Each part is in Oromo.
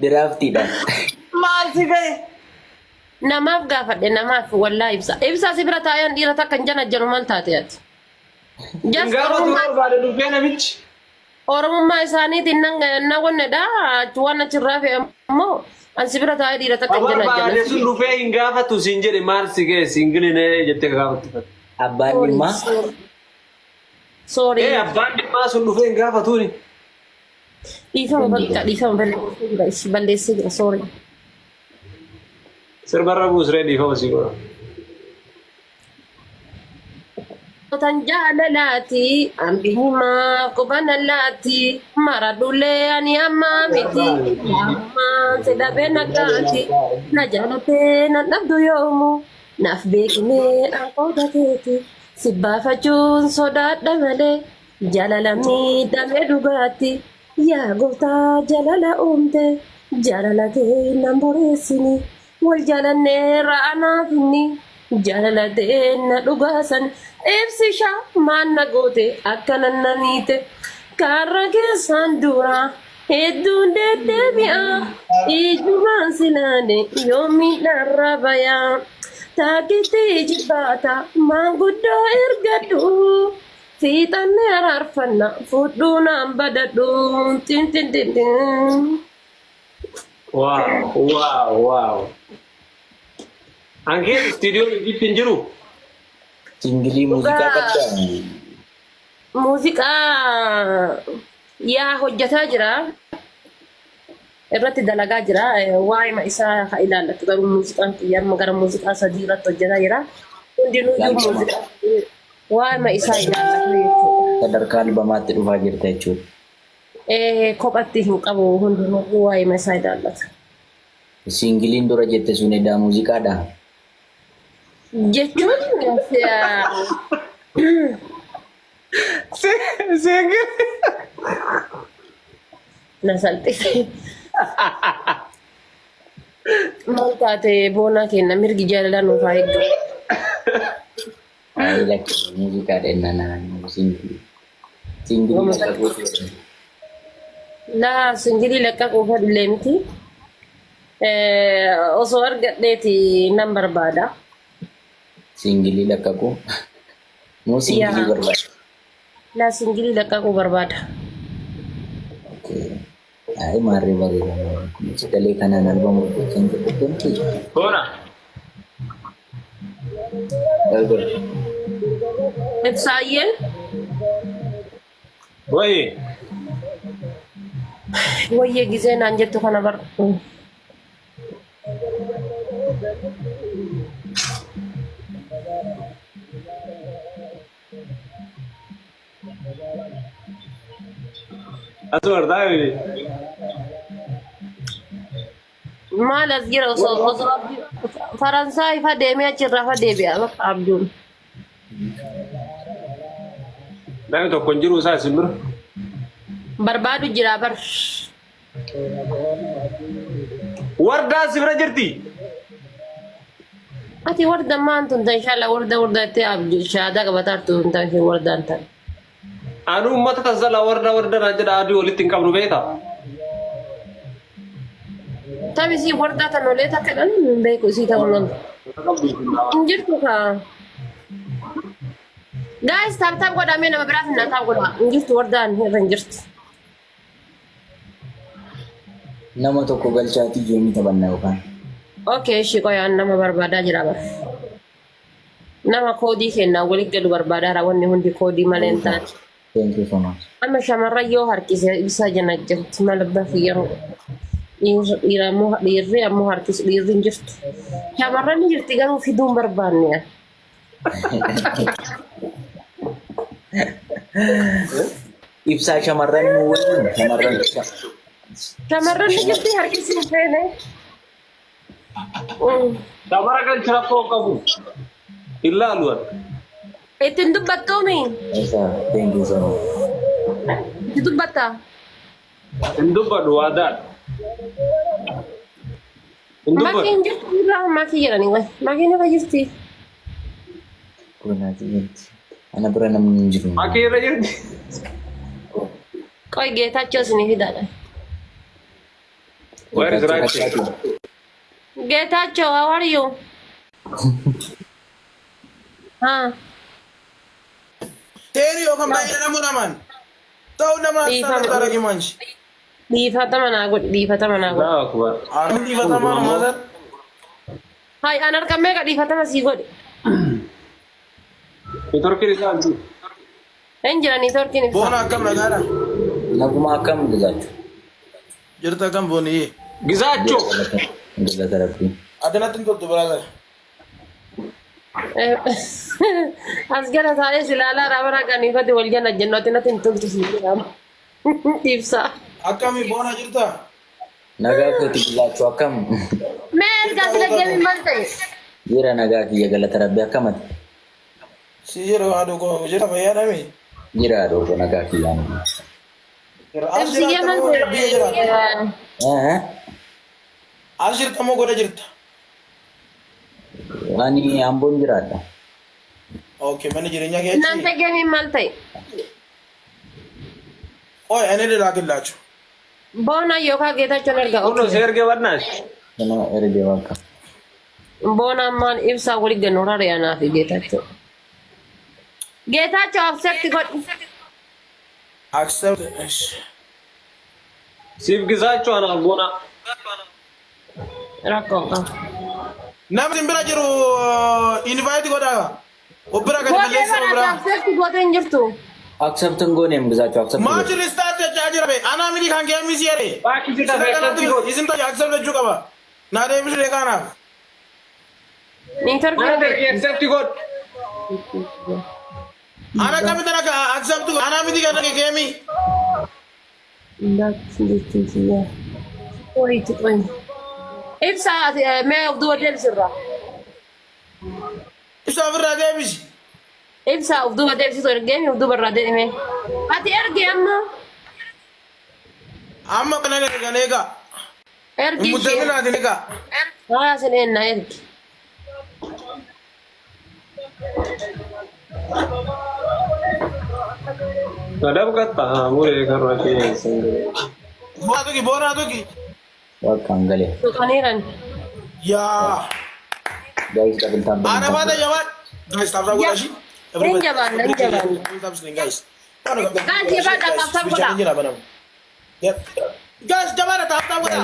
Diraaftiidha. Maal si ga'e? Namaaf gaafadhe namaaf wallaa ibsa. Ibsaa si bira taa'een dhiira takka hin jana jedhu maal taate ati? Gaafatu barbaade dhufee namichi. Oromummaa isaaniitiin na wannedha. Waan achirraa fe'e ammoo ansi bira taa'ee dhiira takka hin jana jedhu. Barbaade sun dhufee hin gaafatu siin jedhe maal si ga'e siin gilinee jettee gaafatu. Abbaan dhimmaa. Sorry. Abbaan dhimmaa sun dhufee hin gaafatuuni. Dhiifama balleessee jira. Sorry. Sirbarra buusree dhiifama si godha. Tan jaalalaati ambihimaa qubana laati maradullee ani amma miti amma sedabee nagaati na jaalatee na dhabdu yoomu naaf beeknee anqooda keeti sibbaafachuun sodaadha malee jaalala miidhamee dhugaatti yaa gooftaa jaalala uumte jaalala kee nan boreessini wal jaalannee ra'anaaf inni jaalala ta'ee na dhugaasan ibsisha maanna goote akkanan namiite kaarra keessaan dura hedduun deddeebi'a ijumaan silaane yoomiidharra bayaa taakitti jibbaata maanguddoo ergadhu fiixanne araarfanna fudhuu naan badadhu tintintintin. Wow. Anche studio di Pinjiru. Singilii muuziqaa qabdaa. Muuziqaa yaa hojjetaa jira. Irratti dalagaa jira. Waa'ima isaa haa ilaallatu garuu muuziqaan xiyyaarma gara muuziqaa sadii irratti hojjetaa jira. Hundinuu muuziqaa waa'ima isaa ilaallatu jechuudha. Sadarkaa albamaatti dhufaa jirta jechuudha. Kophatti hin qabu hundinuu waa'ima isaa ilaallatu. Singiliin dura jette sun edaa muuziqaadha. Jechuun Singil. na salphise. Maal taate boona kenna mirgi jaalala nuuf haa eeggamu. Ayi lakki muuziqaadha ennaa singilii. Singilii lakkaquu. Laa singilii lakkaquu fadhilee miti. Osoo argadheeti nan barbaada. Singilii lakkaquu. Moo singilii barbaada? Laa singilii lakkaquu barbaada. Ayi maarree bareedaa. Sagalee kanaan albamu kan jedhamtu. Bona. Ibsaayyeen. Wayyee gisee naan jettu kana bar. Asu verdad. Maal as jira osoo Faransaay fa deemee achirraa fa deebi'a bakka abjuun. Namni tokko hin jiru isaa isin bira. Barbaadu jira bar. Wardaa si bira jirti. Ati warda maantu hin ta'e inshaalla warda itti abju shaadaa qabatartu hin ta'e wardaan ta'e. Anu ummata tasala warda na jedha adii walitti hin qabnu beekta. Tamisi warda tanolee takka dhan hin beeku isii ta'uu nan. Injirtu ka. Guys taap godhamee nama biraaf hin taap godha. Injirtu wardaan irra injirti. Nama tokko galchaatii joomii taphannaa yookaan. Okay, ishii qoyaan nama barbaadaa jira bar. Nama koodii kennaa walitti galu barbaadaa raawwanni hundi koodii malee hin taane. Thank you so much. Amma shamarran yoo harkise ibsaa jana jirti mala bafi yeroo dhiirri ammoo harkise dhiirri hin jirtu. Shamarran ni jirti garuu fiduun barbaanne. Ibsaa shamarran nu waliin shamarran ni jirti harkise hin feene. Shamara kan jira koo qabu. Ilaalu. Ittiin dubbattuumi. Thank you so much. Itti dubbatta. Hin dubbadhu waadaan. Makiin jirtu irraa makii jedhanii wayi. Makiin irra jirti. Kunaati jirti. Ana bira namni hin jiru. Makii irra jirti. ቆይ ጌታቸው ስኒ ሂዳለ Where is Rachi? ጌታቸው how are you Terio kan bayi namu naman. Tahu nama asal lagi manch. Difata mana god. Allahu Akbar. Anu di Batam mana mazar? Hai anar kami kak difata masih god. Itu kiri kan? Enjala ni tor kini. Bona kam nagara. Naguma akam gizacho. Jirta kam boni. Gizacho. Gila terapi. Ada natin to brother. Asgara saya silala ramana kani fati waljana jannatina tintul tusiram. Tipsa. Akami bona jirta. Naga ko gizacho akam. Mer gas lagi min malte. Jira naga ki gala terapi akamat. Si jiro adu ko jirta bayar nami. Jira do ko naga ki yan. Tipsiya malte. Asir kamu goda jirta. Ani ambon jirata. Okay, mana jirinya ke? Nanti gani malte. Oh, ene de lagi lachu. Bona yoka geta chonerga. Uno serge warnas. Kana ere dewaka. Bona man ibsa wali ganora re ana fi getacho. Getacho accept god. Accept. Sif Gizacho ana Bona. Rako. Nam simbira jiru invite goda. Obra ka dilesa obra. Accept god enjirtu. Accept ngonem gizacho accept. Majul start charger be. Ana mili kan game is yare. Baki kita accept. Isin to accept juga ba. Na de bisu de kana. Ni tor Mana accept god. Ana kami tanaka accept ana mili kan game. Ndak sindisiya. Oi tu oi. Ibsa me abdu wadel sirra. Isa birra de bisi. Ibsa abdu wadel sirra game abdu barra de me. Ati erge amma. Amma kana ne ganega. Erge. Mudamina dinega. Ah senen na erge. Ada bukan tamu ya karena ini. Bona tu ki. Wakangale. Tu kaniran. Ya. Guys double tap. Ana pada jawab. Guys, tap tap goda shi. Enjaban. Tap screen guys. Guys, dia pada tap goda. Guys, jawab tap tap goda.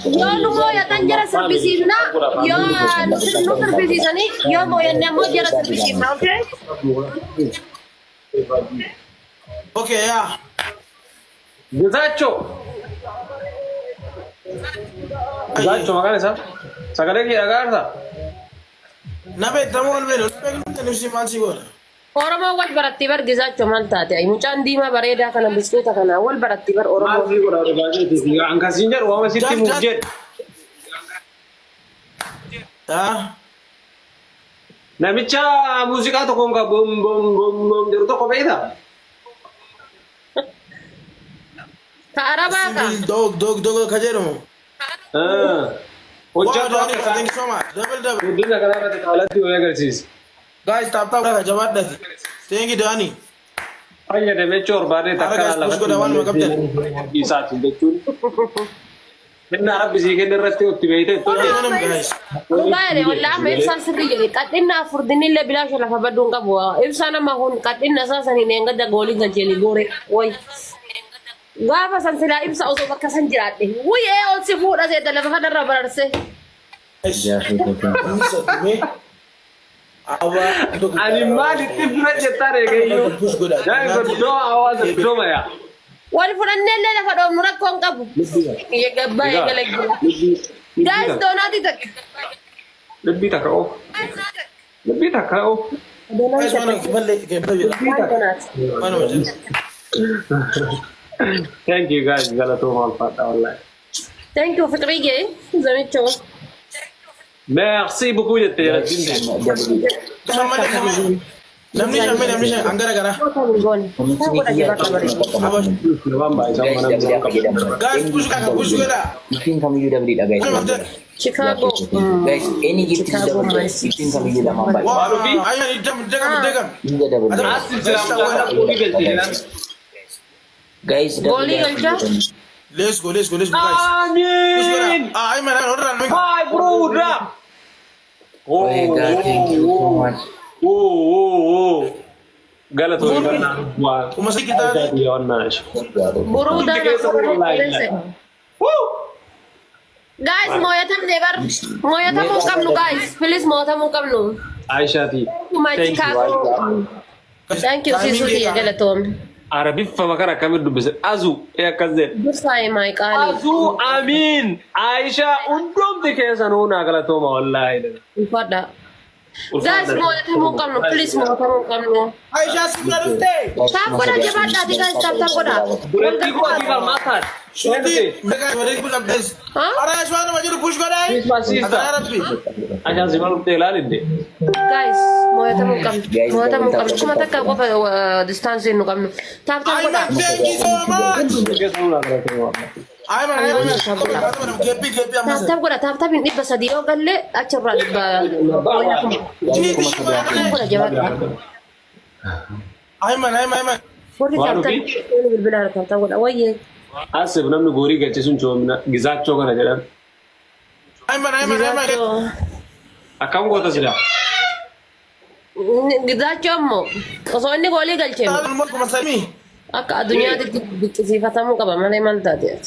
Yo lu mo ya tanjara servisi na. Yo no servisi sani. Yo mo ya nemo jara servisi na, okay? Okay, ya. Gizacho. Gizacho makanya sa. Sakale ki agar sa. Nabe tamol belo. Nabe nusi malsi goda. Oromo wal baratti bar gizacho maltaate. Ay mucaan diimaa bareedaa kana biskuuta kana wal baratti bar Oromo. Masih gua ada baca itu. Angka sinjar uang masih tim mujed. Ah. Namicha musika to kong ka bum jero to ko beda. Ka araba ka. Dog kajero mo. Hojja to Wow, ka. thank you so much. Double. Udin na kana ta halati hoya garsis. Guys, tap tap goda jawab dah. Thank you Dani. Ayya de mechor bare takala la. Guys, push goda wan magabden. Isa tin de chun. Minna rabbi si ke derratti utti beite to. Guys. Bayre wala ma ibsan sirri jeli kadinna furdinille bilash la fa badun qabwa ibsana ma hun kadinna sasani ne ngada goli ngajeli gore oy gaba san sila ibsa ozo bakka san jirade wuye on si fuda se dala fa darra bararse Animal different jetare ke yu. Dai go do awaz do maya. wal fudannelle la fa do murak kon qabu ye gabba ye galagi guys donati tak Lebih tak kau. Lebih tak kau. Guys, mana balle ke balle. Mana macam. Thank you guys. Gala tu mal pata wallahi. thank you fikrige zamicho Merci beaucoup de tes Sama ni. Namni angara gara. gon ta goda je bakka bare Guys, push goda. Ikin kami juga beli dah guys. Chicago Guys, any gift is double. Ikin kami juga mampai. Wow, ayo degam. Ini dah double. Guys, Goalie galcha? Let's go guys. Push Amin. goda. Ayman, order and make. Hi, brother. Oh my God, thank you so much. Oh. Galat ho iba na. Wow. Umasik kita. Yun na. Buruda na Woo! Guys, moyatam debar. Moyatam mo kamnu guys. Please moyatam mo kamnu. Aisha ti. My Thank you. Chicago. Thank you, Sisu Tia Galatom. Arabi fa makara kamar dubbe. Azu ya kaze. Bursay my kali. Azu amin. Aisha undom de kesa no na galatoma wallahi. Ifada. Guys, moyatam mo kamnu. Please moyatam mo kamnu. Aisha, sibra stay. Tap koda jeba dati guys, tap koda. Berarti ko tinggal makan. Shoti, mega very good up this. Huh? Ara Ashwan majur push goda. Please, my sister. Arabi. Aja zimal telalinde. Guys, moyatam mo kamnu. Moyatam mo kamnu. Kuma taka ko distance no kamnu. Tap koda. Ayman, thank you so much. Kesa no na galatoma. Ayman. Kepi Tap amasa. koda. Tap ni basa dio galle achra ba. Koda jeba. Ayman. Forty tap ni bilbila tap koda. Waye. Asib namni gori gache sun chomna gizacho kana jada. Ayman. Akam gota sila. Gizacho mo. Kaso inni goli galche. Mo kuma sami. Akka dunya de sifatamu kaba mane manta de.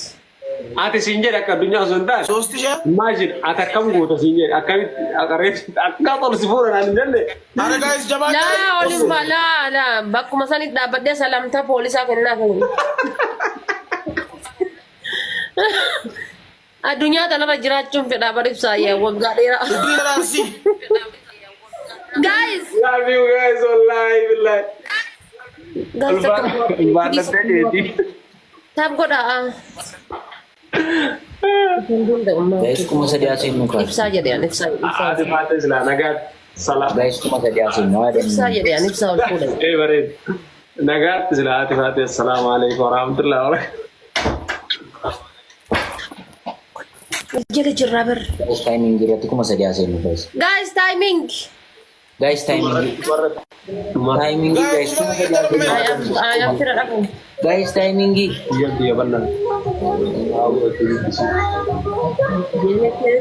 Ati sinjer akka dunya sundan. Sostisha. Imagine ata kam gota sinjer akaret akka tol sifura nan jande. Ara guys jaba. La olim la bakku masani dapat dia salam ta polisa kenna kan. Adunya tanah jiracun peda barif saya wagga dera. Guys, Love you guys wallahi billahi. Tap koda. Guys, kung masadiasin mo ka. If saja dia, if saja. Ati mate sila nagat salam. Guys, kung masadiasin mo. If saja dia, if saja kuda. Barid. Nagat sila ati mate assalamualaikum warahmatullahi wabarakatuh. Jadi jeraber. Guys, timing dito kung masadiasin mo guys. Guys, timing. Guys, timing. Timing guys. Kung masadiasin mo. Ayam tidak aku. Guys, timing gi. Iya benar.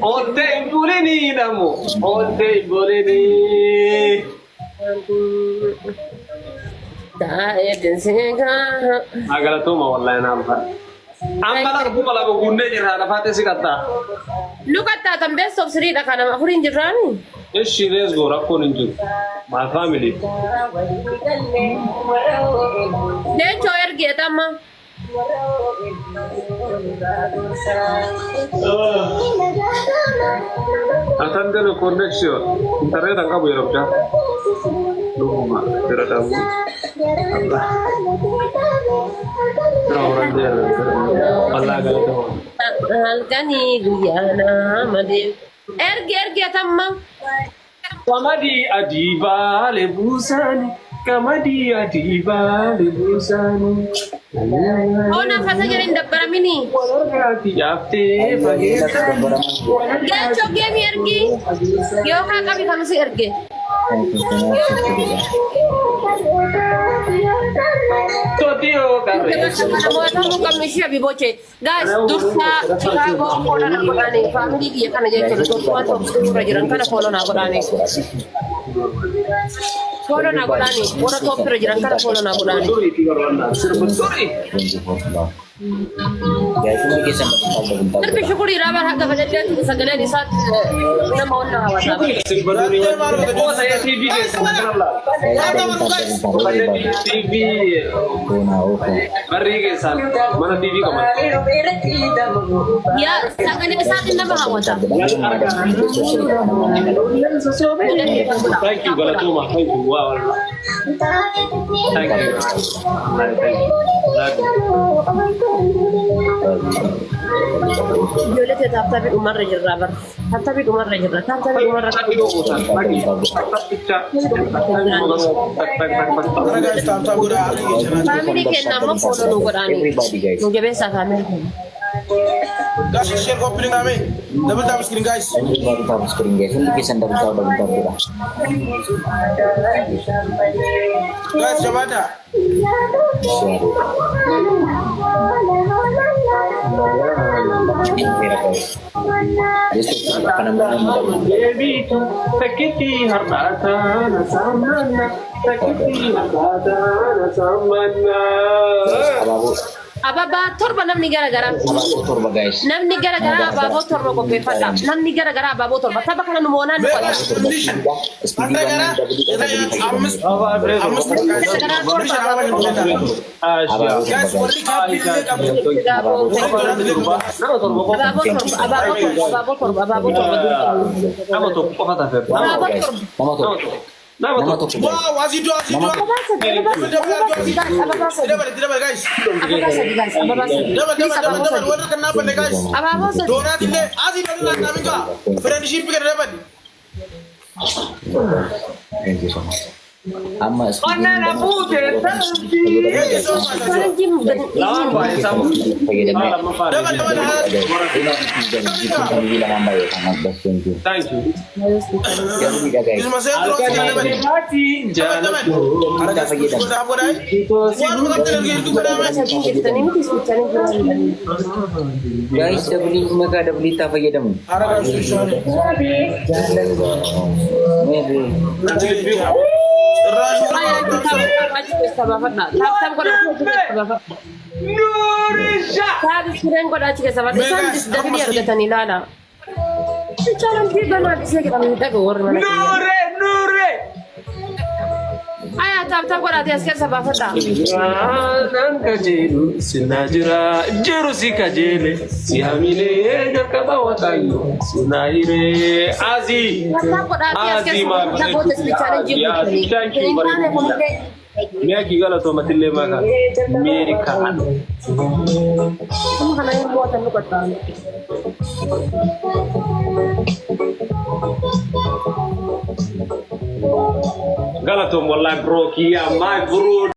Ote boleh ni namu. Ote boleh ni. Dah ya densinga. Agala tu mau wallahi nampak. Ambala aku malah gunde jira na fate sikata. Look at that, I'm best of Sri Lanka. I'm afraid to run. Yes, she is go rakko ninju. My family. They choir get a ma. Atanda no connection. Internet angka bu Eropa. Luma, terada bu. Orang dia. Allah agala tu. Halkani Guyana Made. Erge atamma. Kamadi adiba lebusani. Kamadi adiba lebusani. Ona fasa jarin dabbara mini. Warati afte fage. Gacho game ergi. Yo ka kabi kamsi erge. Totio kare. Kamu kami siap biboce. Guys, dursa Chicago follow na kodani. Family ki kana je cholo to tuan to rajiran kana follow na kodani. Follow na kodani. Ora to rajiran kana follow na kodani. Sorry tiga orang. Sorry. Guys, kung may kisang bentar. Tapi syukuri rabar hak kepada dia tu segala di saat nama orang awak. Oh saya TV guys. TV. Mari guys. Mana TV kamu? Ya, sangat di saat nama awak. Thank you Galatoma. Thank you. Wow. Thank you. Yo le tetap tapi Umar rajar rabar. Tapi Umar rajar. Tapi Umar rajar. Ara guys tap goda. Family ke nama follow nu kodani. Everybody guys. Nu biasa family. Guys share copy kami. Double tap screen guys. Everybody tap screen guys. Kung may kisang bentar. Guys jabada. Share. Besok akan menang. Baby, sakiti harata na samana, sakiti harata na samana. Ababu, Ababa torba namni gara-gara. ababu turba guys. Namni gara-gara ababo torba ko be fada. Namni gara-gara ababo torba. Tabaka na numona ni ko. Anda gara, amis, Gara-gara torba. guys, warri kapi le kapi. Ababo torba. Ababo torba. Nama tu apa kata Fer? Ababo torba. Nama tu. Nama Nama tu. tu. Wow, azido. Tidak balik guys. Dapat. Warri kenapa nih guys? Donat ini, azido nak kami kah? Friendship kita dapat. Thank you so much. Amma Mana nak putih? Lawan baik sama. Malam apa? Thank you. Cuma saya terus dapat. Dapat. Ada sudah apa dah? Warri kata lagi itu berapa? guys, dah beli semua ada berita pagi dah. Ada sudah. Nurisha. Sabes que vengo da chica sabes da video da Tanilana. Ciao ti bana dice che mi da gor mana. Nure. Aya tab ko da ta skersa ba fada. Nan kajiru sinajira jiru sikajele sihamile jakaba watayo sunaire azi. Tab ko da ta skersa da ko ta spichare jimu ni. Kane ko de Me aki gala to matille maka meri kan kuma kana yin mota ko ta. gala to wallahi bro kiya my bro